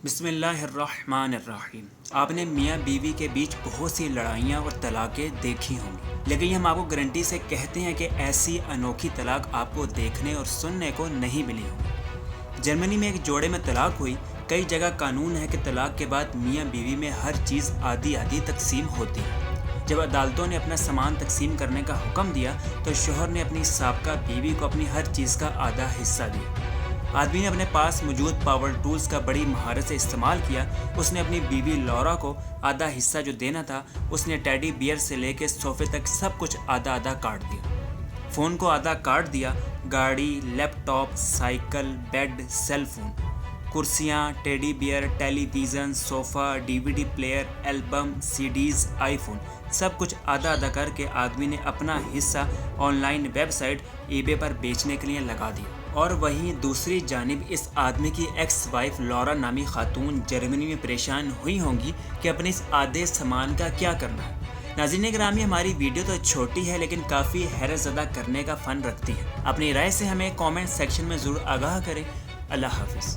بسم اللہ الرحمن الرحیم۔ آپ نے میاں بیوی کے بیچ بہت سی لڑائیاں اور طلاقیں دیکھی ہوں گی، لیکن ہم آپ کو گارنٹی سے کہتے ہیں کہ ایسی انوکھی طلاق آپ کو دیکھنے اور سننے کو نہیں ملی ہوگی۔ جرمنی میں ایک جوڑے میں طلاق ہوئی۔ کئی جگہ قانون ہے کہ طلاق کے بعد میاں بیوی میں ہر چیز آدھی آدھی تقسیم ہوتی ہے۔ جب عدالتوں نے اپنا سامان تقسیم کرنے کا حکم دیا تو شوہر نے اپنی سابقہ بیوی کو اپنی ہر چیز کا آدھا حصہ دیا۔ آدمی نے اپنے پاس موجود پاور ٹولز کا بڑی مہارت سے استعمال کیا۔ اس نے اپنی بیوی لورا کو آدھا حصہ جو دینا تھا، اس نے ٹیڈی بیئر سے لے کے صوفے تک سب کچھ آدھا آدھا کاٹ دیا۔ فون کو آدھا کاٹ دیا۔ گاڑی، laptop, cycle, bed, cell phone, کرسیاں، teddy bear, television, sofa, D V D player, album, C Ds, iPhone, سب کچھ آدھا آدھا کر کے آدمی نے اپنا حصہ online website eBay پر بیچنے کے لیے لگا دیا۔ اور وہیں دوسری جانب اس آدمی کی ایکس وائف لورا نامی خاتون جرمنی میں پریشان ہوئی ہوں گی کہ اپنے اس آدھے سامان کا کیا کرنا ہے۔ ناظرین گرامی، ہماری ویڈیو تو چھوٹی ہے لیکن کافی حیرت زدہ کرنے کا فن رکھتی ہے۔ اپنی رائے سے ہمیں کامنٹ سیکشن میں ضرور آگاہ کریں۔ اللہ حافظ۔